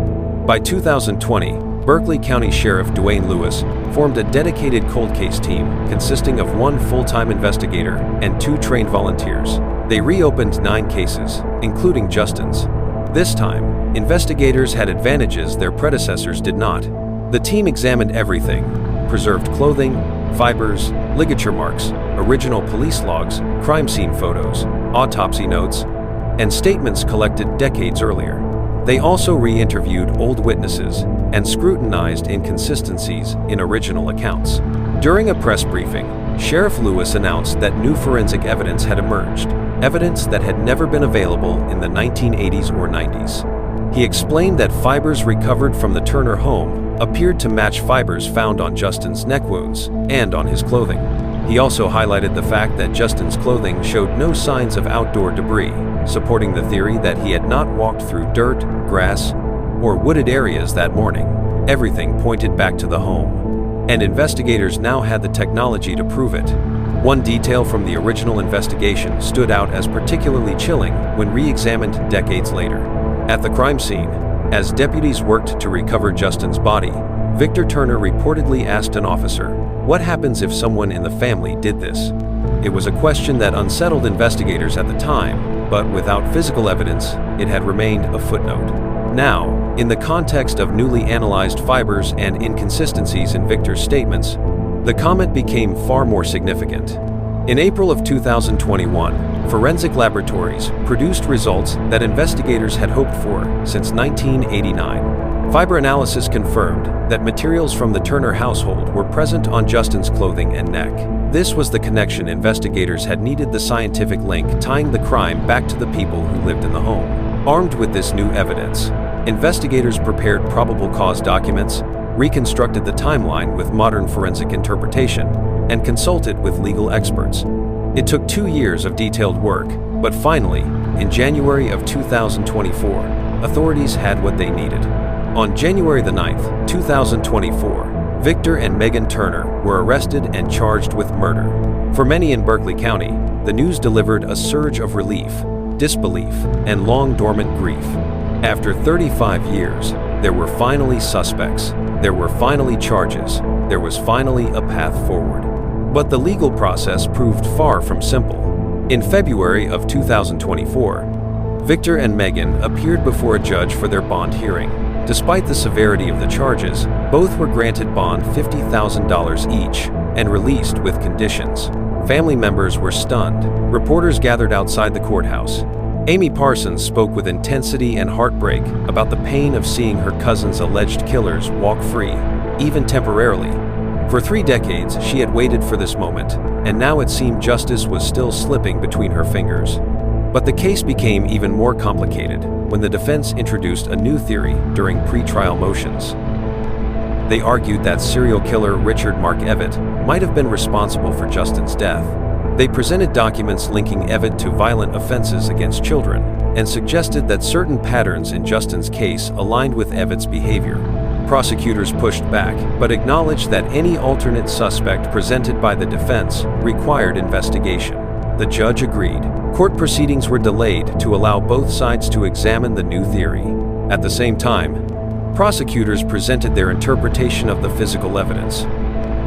[SPEAKER 1] By 2020, Berkeley County Sheriff Dwayne Lewis formed a dedicated cold case team consisting of 1 full-time investigator and 2 trained volunteers. They reopened 9 cases, including Justin's. This time, investigators had advantages their predecessors did not. The team examined everything: preserved clothing, fibers, ligature marks, original police logs, crime scene photos, autopsy notes, and statements collected decades earlier. They also re-interviewed old witnesses and scrutinized inconsistencies in original accounts. During a press briefing, Sheriff Lewis announced that new forensic evidence had emerged, evidence that had never been available in the 1980s or 90s. He explained that fibers recovered from the Turner home appeared to match fibers found on Justin's neck wounds and on his clothing. He also highlighted the fact that Justin's clothing showed no signs of outdoor debris, supporting the theory that he had not walked through dirt, grass, or wooded areas that morning. Everything pointed back to the home, and investigators now had the technology to prove it. One detail from the original investigation stood out as particularly chilling when re-examined decades later. At the crime scene, as deputies worked to recover Justin's body, Victor Turner reportedly asked an officer, "What happens if someone in the family did this?" It was a question that unsettled investigators at the time, but without physical evidence, it had remained a footnote. Now, in the context of newly analyzed fibers and inconsistencies in Victor's statements, the comment became far more significant. In April of 2021, forensic laboratories produced results that investigators had hoped for since 1989. Fiber analysis confirmed that materials from the Turner household were present on Justin's clothing and neck. This was the connection investigators had needed, the scientific link tying the crime back to the people who lived in the home. Armed with this new evidence, investigators prepared probable cause documents, reconstructed the timeline with modern forensic interpretation, and consulted with legal experts. It took 2 years of detailed work, but finally, in January of 2024, authorities had what they needed. On January the 9th, 2024, Victor and Megan Turner were arrested and charged with murder. For many in Berkeley County, the news delivered a surge of relief, disbelief, and long-dormant grief. After 35 years, there were finally suspects, there were finally charges, there was finally a path forward. But the legal process proved far from simple. In February of 2024, Victor and Megan appeared before a judge for their bond hearing. Despite the severity of the charges, both were granted bond $50,000 each and released with conditions. Family members were stunned. Reporters gathered outside the courthouse. Amy Parsons spoke with intensity and heartbreak about the pain of seeing her cousin's alleged killers walk free, even temporarily. For 3 decades, she had waited for this moment, and now it seemed justice was still slipping between her fingers. But the case became even more complicated when the defense introduced a new theory during pre-trial motions. They argued that serial killer Richard Mark Evatt might have been responsible for Justin's death. They presented documents linking Evatt to violent offenses against children and suggested that certain patterns in Justin's case aligned with Evatt's behavior. Prosecutors pushed back, but acknowledged that any alternate suspect presented by the defense required investigation. The judge agreed. Court proceedings were delayed to allow both sides to examine the new theory. At the same time, prosecutors presented their interpretation of the physical evidence.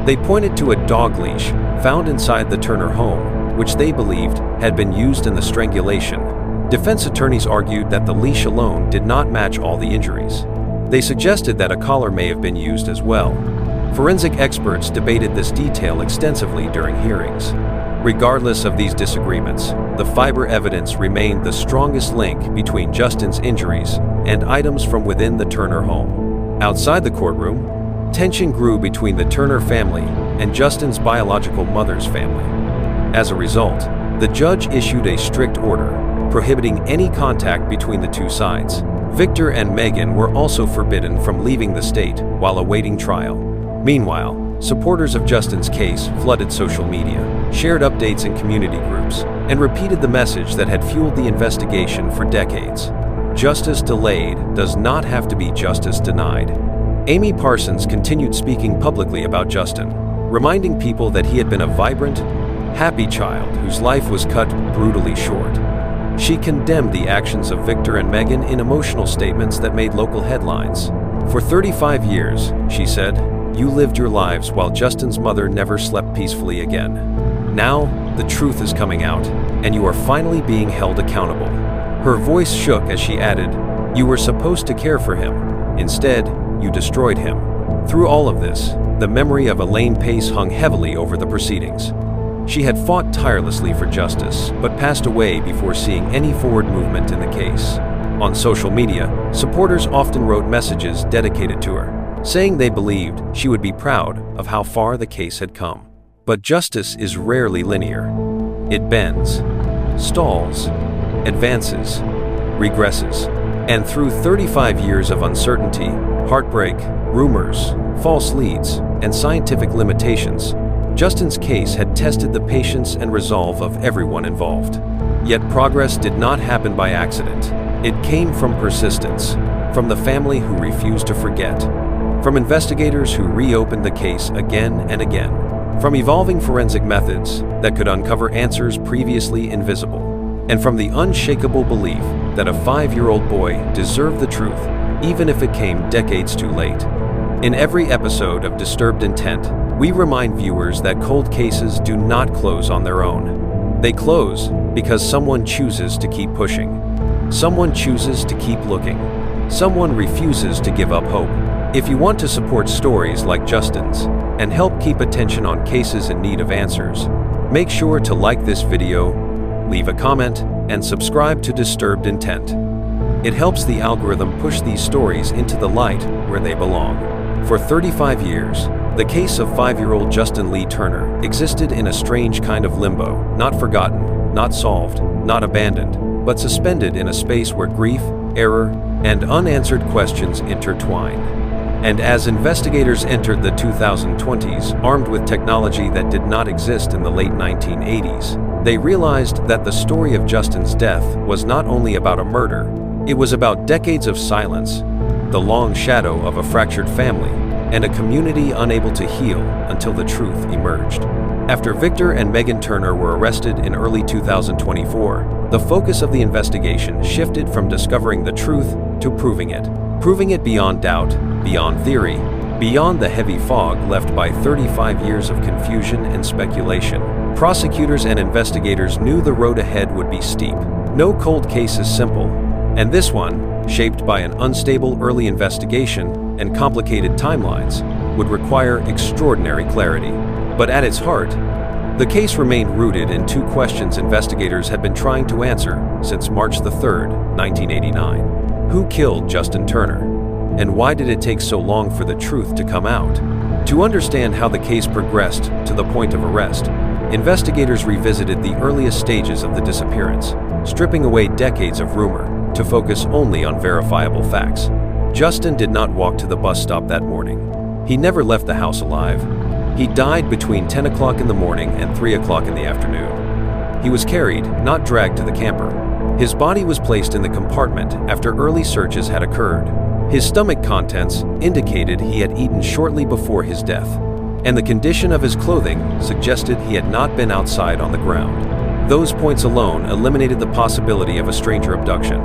[SPEAKER 1] They pointed to a dog leash found inside the Turner home, which they believed had been used in the strangulation. Defense attorneys argued that the leash alone did not match all the injuries. They suggested that a collar may have been used as well. Forensic experts debated this detail extensively during hearings. Regardless of these disagreements, the fiber evidence remained the strongest link between Justin's injuries and items from within the Turner home. Outside the courtroom, tension grew between the Turner family and Justin's biological mother's family. As a result, the judge issued a strict order prohibiting any contact between the two sides. Victor and Megan were also forbidden from leaving the state while awaiting trial. Meanwhile, supporters of Justin's case flooded social media, shared updates in community groups, and repeated the message that had fueled the investigation for decades. Justice delayed does not have to be justice denied. Amy Parsons continued speaking publicly about Justin, reminding people that he had been a vibrant, happy child whose life was cut brutally short. She condemned the actions of Victor and Megan in emotional statements that made local headlines. For 35 years, she said, you lived your lives while Justin's mother never slept peacefully again. Now, the truth is coming out, and you are finally being held accountable. Her voice shook as she added, you were supposed to care for him. Instead, you destroyed him. Through all of this, the memory of Elaine Pace hung heavily over the proceedings. She had fought tirelessly for justice, but passed away before seeing any forward movement in the case. On social media, supporters often wrote messages dedicated to her, saying they believed she would be proud of how far the case had come. But justice is rarely linear. It bends, stalls, advances, regresses. And through 35 years of uncertainty, heartbreak, rumors, false leads, and scientific limitations, Justin's case had tested the patience and resolve of everyone involved. Yet progress did not happen by accident. It came from persistence, from the family who refused to forget, from investigators who reopened the case again and again, from evolving forensic methods that could uncover answers previously invisible, and from the unshakable belief that a 5-year-old boy deserved the truth, even if it came decades too late. In every episode of Disturbed Intent, we remind viewers that cold cases do not close on their own. They close because someone chooses to keep pushing. Someone chooses to keep looking. Someone refuses to give up hope. If you want to support stories like Justin's and help keep attention on cases in need of answers, make sure to like this video, leave a comment, and subscribe to Disturbed Intent. It helps the algorithm push these stories into the light where they belong. For 35 years, the case of 5-year-old Justin Lee Turner existed in a strange kind of limbo, not forgotten, not solved, not abandoned, but suspended in a space where grief, error, and unanswered questions intertwine. And as investigators entered the 2020s, armed with technology that did not exist in the late 1980s, they realized that the story of Justin's death was not only about a murder, it was about decades of silence, the long shadow of a fractured family, and a community unable to heal until the truth emerged. After Victor and Megan Turner were arrested in early 2024, the focus of the investigation shifted from discovering the truth to proving it beyond doubt, beyond theory, beyond the heavy fog left by 35 years of confusion and speculation. Prosecutors and investigators knew the road ahead would be steep. No cold case is simple, and this one shaped by an unstable early investigation and complicated timelines, would require extraordinary clarity. But at its heart, the case remained rooted in two questions investigators had been trying to answer since March 3, 1989. Who killed Justin Turner? And why did it take so long for the truth to come out? To understand how the case progressed to the point of arrest, investigators revisited the earliest stages of the disappearance, stripping away decades of rumor to focus only on verifiable facts. Justin did not walk to the bus stop that morning. He never left the house alive. He died between 10 o'clock in the morning and 3 o'clock in the afternoon. He was carried, not dragged, to the camper. His body was placed in the compartment after early searches had occurred. His stomach contents indicated he had eaten shortly before his death, and the condition of his clothing suggested he had not been outside on the ground. Those points alone eliminated the possibility of a stranger abduction.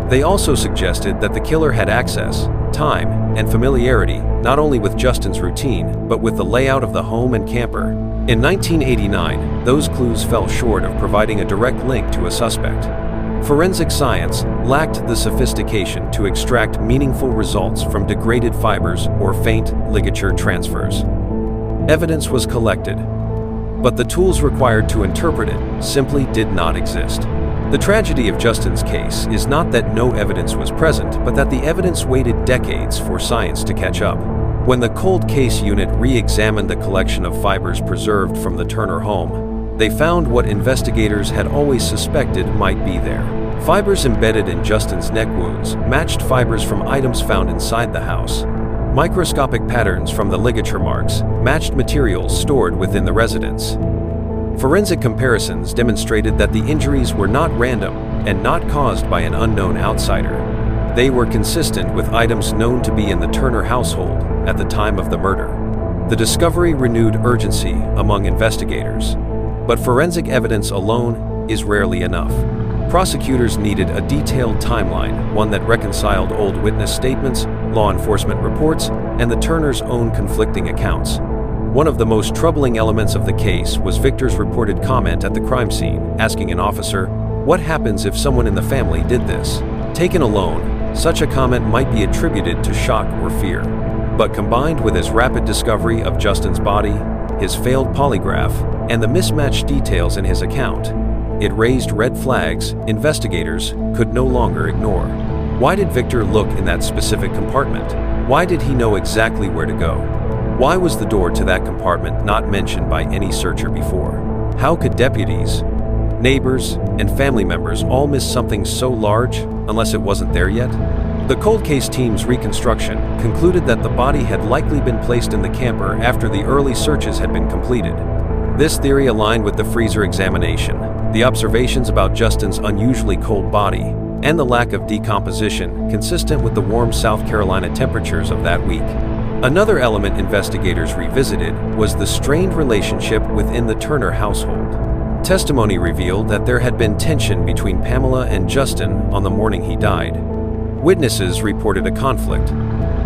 [SPEAKER 1] They also suggested that the killer had access, time, and familiarity not only with Justin's routine, but with the layout of the home and camper. In 1989, those clues fell short of providing a direct link to a suspect. Forensic science lacked the sophistication to extract meaningful results from degraded fibers or faint ligature transfers. Evidence was collected, but the tools required to interpret it simply did not exist. The tragedy of Justin's case is not that no evidence was present, but that the evidence waited decades for science to catch up. When the cold case unit re-examined the collection of fibers preserved from the Turner home, they found what investigators had always suspected might be there. Fibers embedded in Justin's neck wounds matched fibers from items found inside the house. Microscopic patterns from the ligature marks matched materials stored within the residence. Forensic comparisons demonstrated that the injuries were not random and not caused by an unknown outsider. They were consistent with items known to be in the Turner household at the time of the murder. The discovery renewed urgency among investigators. But forensic evidence alone is rarely enough. Prosecutors needed a detailed timeline, one that reconciled old witness statements, law enforcement reports, and the Turners' own conflicting accounts. One of the most troubling elements of the case was Victor's reported comment at the crime scene, asking an officer, "What happens if someone in the family did this?" Taken alone, such a comment might be attributed to shock or fear. But combined with his rapid discovery of Justin's body, his failed polygraph, and the mismatched details in his account, it raised red flags investigators could no longer ignore. Why did Victor look in that specific compartment? Why did he know exactly where to go? Why was the door to that compartment not mentioned by any searcher before? How could deputies, neighbors, and family members all miss something so large unless it wasn't there yet? The cold case team's reconstruction concluded that the body had likely been placed in the camper after the early searches had been completed. This theory aligned with the freezer examination, the observations about Justin's unusually cold body, and the lack of decomposition consistent with the warm South Carolina temperatures of that week. Another element investigators revisited was the strained relationship within the Turner household. Testimony revealed that there had been tension between Pamela and Justin on the morning he died. Witnesses reported a conflict.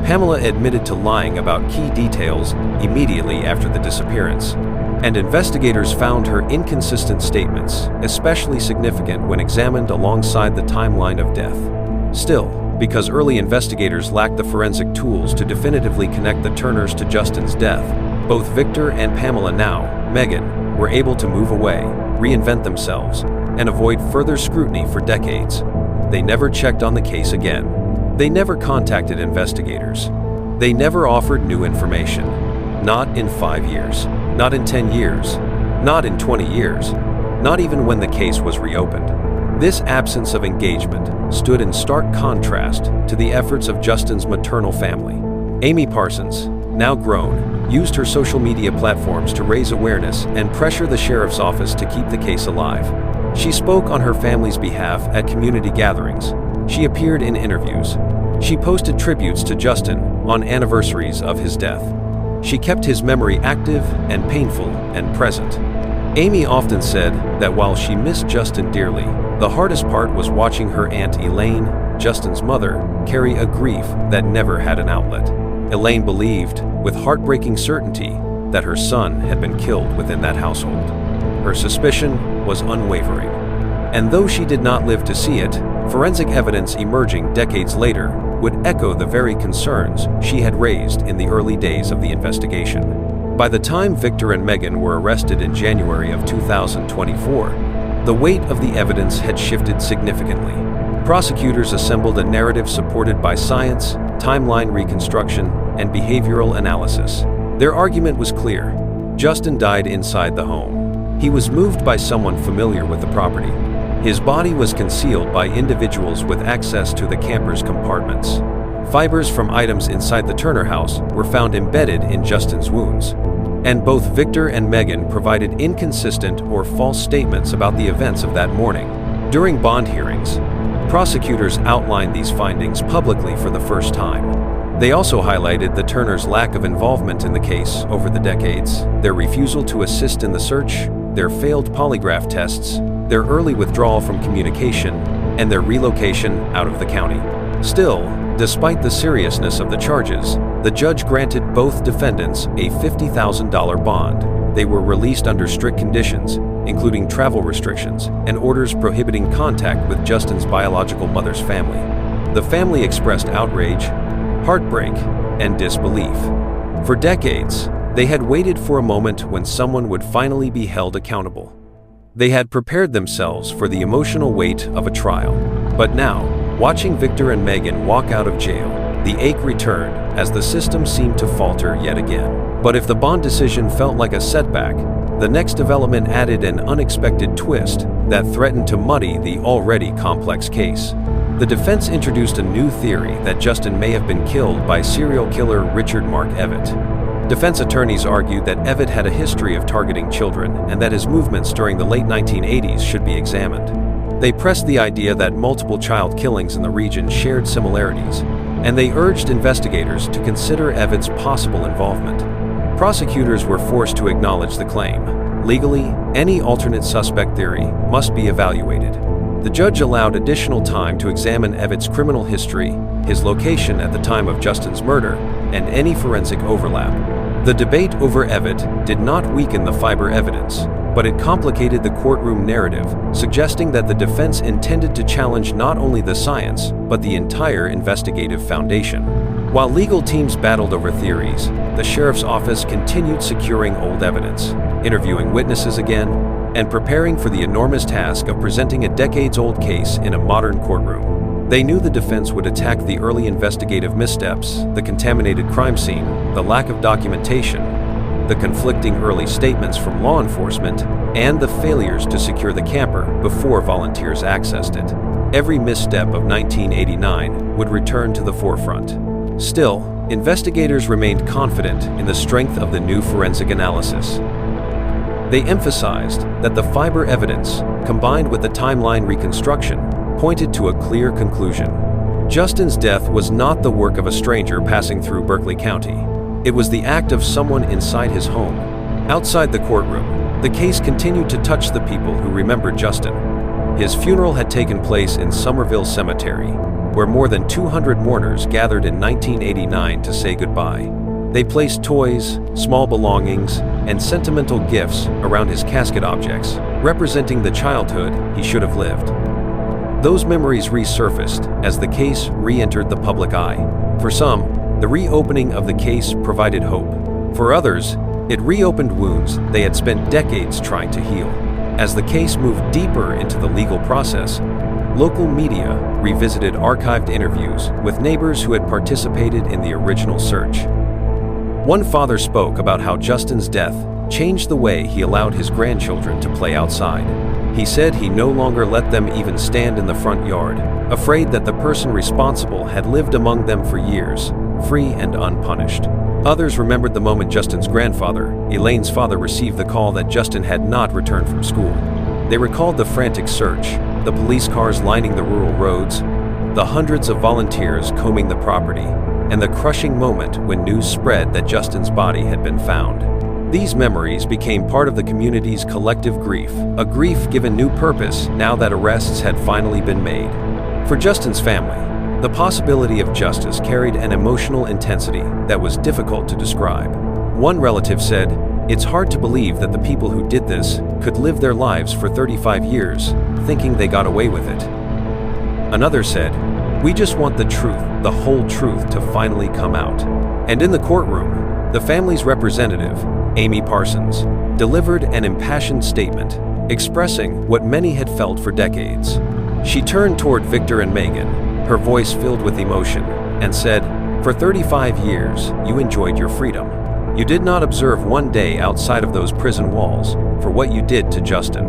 [SPEAKER 1] Pamela admitted to lying about key details immediately after the disappearance, and investigators found her inconsistent statements especially significant when examined alongside the timeline of death. Still, because early investigators lacked the forensic tools to definitively connect the Turners to Justin's death, both Victor and Pamela, now Megan, were able to move away, reinvent themselves, and avoid further scrutiny for decades. They never checked on the case again. They never contacted investigators. They never offered new information. Not in 5 years. Not in 10 years. Not in 20 years. Not even when the case was reopened. This absence of engagement stood in stark contrast to the efforts of Justin's maternal family. Amy Parsons, now grown, used her social media platforms to raise awareness and pressure the sheriff's office to keep the case alive. She spoke on her family's behalf at community gatherings. She appeared in interviews. She posted tributes to Justin on anniversaries of his death. She kept his memory active and painful and present. Amy often said that while she missed Justin dearly, the hardest part was watching her Aunt Elaine, Justin's mother, carry a grief that never had an outlet. Elaine believed, with heartbreaking certainty, that her son had been killed within that household. Her suspicion was unwavering. And though she did not live to see it, forensic evidence emerging decades later would echo the very concerns she had raised in the early days of the investigation. By the time Victor and Megan were arrested in January of 2024, the weight of the evidence had shifted significantly. Prosecutors assembled a narrative supported by science, timeline reconstruction, and behavioral analysis. Their argument was clear. Justin died inside the home. He was moved by someone familiar with the property. His body was concealed by individuals with access to the camper's compartments. Fibers from items inside the Turner house were found embedded in Justin's wounds. And both Victor and Megan provided inconsistent or false statements about the events of that morning. During bond hearings, prosecutors outlined these findings publicly for the first time. They also highlighted the Turners' lack of involvement in the case over the decades, their refusal to assist in the search, their failed polygraph tests, their early withdrawal from communication, and their relocation out of the county. Still, despite the seriousness of the charges, the judge granted both defendants a $50,000 bond. They were released under strict conditions, including travel restrictions and orders prohibiting contact with Justin's biological mother's family. The family expressed outrage, heartbreak, and disbelief. For decades, they had waited for a moment when someone would finally be held accountable. They had prepared themselves for the emotional weight of a trial. But now, watching Victor and Megan walk out of jail, the ache returned as the system seemed to falter yet again. But if the bond decision felt like a setback, the next development added an unexpected twist that threatened to muddy the already complex case. The defense introduced a new theory that Justin may have been killed by serial killer Richard Mark Evatt. Defense attorneys argued that Evatt had a history of targeting children and that his movements during the late 1980s should be examined. They pressed the idea that multiple child killings in the region shared similarities, and they urged investigators to consider Evatt's possible involvement. Prosecutors were forced to acknowledge the claim. Legally, any alternate suspect theory must be evaluated. The judge allowed additional time to examine Evatt's criminal history, his location at the time of Justin's murder, and any forensic overlap. The debate over Evatt did not weaken the fiber evidence, but it complicated the courtroom narrative, suggesting that the defense intended to challenge not only the science, but the entire investigative foundation. While legal teams battled over theories, the sheriff's office continued securing old evidence, interviewing witnesses again, and preparing for the enormous task of presenting a decades-old case in a modern courtroom. They knew the defense would attack the early investigative missteps, the contaminated crime scene, the lack of documentation, the conflicting early statements from law enforcement, and the failures to secure the camper before volunteers accessed it. Every misstep of 1989 would return to the forefront. Still, investigators remained confident in the strength of the new forensic analysis. They emphasized that the fiber evidence, combined with the timeline reconstruction, pointed to a clear conclusion. Justin's death was not the work of a stranger passing through Berkeley County. It was the act of someone inside his home. Outside the courtroom, the case continued to touch the people who remembered Justin. His funeral had taken place in Somerville Cemetery, where more than 200 mourners gathered in 1989 to say goodbye. They placed toys, small belongings, and sentimental gifts around his casket objects, representing the childhood he should have lived. Those memories resurfaced as the case re-entered the public eye. For some, the reopening of the case provided hope. For others, it reopened wounds they had spent decades trying to heal. As the case moved deeper into the legal process, local media revisited archived interviews with neighbors who had participated in the original search. One father spoke about how Justin's death changed the way he allowed his grandchildren to play outside. He said he no longer let them even stand in the front yard, afraid that the person responsible had lived among them for years, free and unpunished. Others remembered the moment Justin's grandfather, Elaine's father, received the call that Justin had not returned from school. They recalled the frantic search, the police cars lining the rural roads, the hundreds of volunteers combing the property, and the crushing moment when news spread that Justin's body had been found. These memories became part of the community's collective grief, a grief given new purpose now that arrests had finally been made. For Justin's family, the possibility of justice carried an emotional intensity that was difficult to describe. One relative said, "It's hard to believe that the people who did this could live their lives for 35 years, thinking they got away with it." Another said, "We just want the truth, the whole truth, to finally come out." And in the courtroom, the family's representative, Amy Parsons, delivered an impassioned statement, expressing what many had felt for decades. She turned toward Victor and Megan, her voice filled with emotion, and said, "For 35 years, you enjoyed your freedom. You did not observe one day outside of those prison walls for what you did to Justin.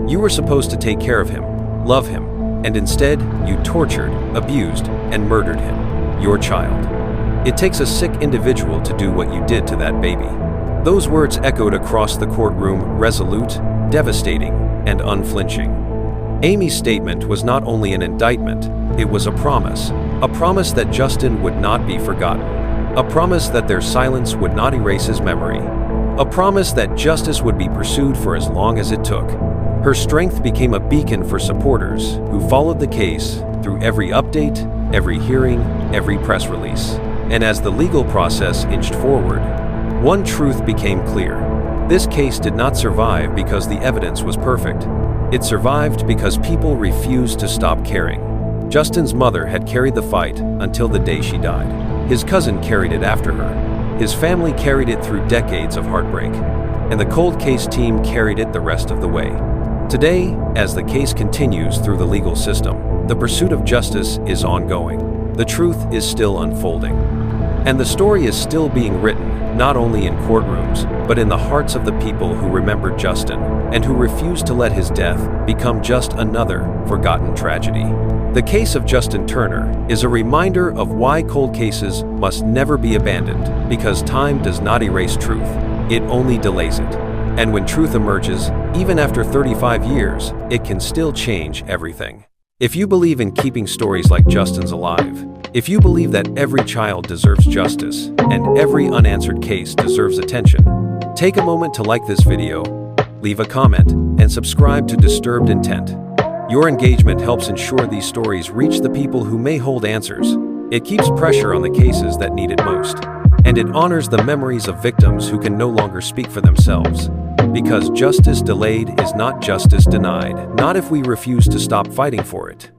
[SPEAKER 1] You were supposed to take care of him, love him, and instead, you tortured, abused, and murdered him, your child. It takes a sick individual to do what you did to that baby." Those words echoed across the courtroom, resolute, devastating, and unflinching. Amy's statement was not only an indictment, it was a promise that Justin would not be forgotten, a promise that their silence would not erase his memory, a promise that justice would be pursued for as long as it took. Her strength became a beacon for supporters who followed the case through every update, every hearing, every press release. And as the legal process inched forward, one truth became clear. This case did not survive because the evidence was perfect. It survived because people refused to stop caring. Justin's mother had carried the fight until the day she died. His cousin carried it after her. His family carried it through decades of heartbreak. And the cold case team carried it the rest of the way. Today, as the case continues through the legal system, the pursuit of justice is ongoing. The truth is still unfolding. And the story is still being written, not only in courtrooms, but in the hearts of the people who remembered Justin and who refused to let his death become just another forgotten tragedy. The case of Justin Turner is a reminder of why cold cases must never be abandoned, because time does not erase truth, it only delays it. And when truth emerges, even after 35 years, it can still change everything. If you believe in keeping stories like Justin's alive, if you believe that every child deserves justice and every unanswered case deserves attention, take a moment to like this video, leave a comment, and subscribe to Disturbed Intent. Your engagement helps ensure these stories reach the people who may hold answers. It keeps pressure on the cases that need it most. And it honors the memories of victims who can no longer speak for themselves. Because justice delayed is not justice denied, not if we refuse to stop fighting for it.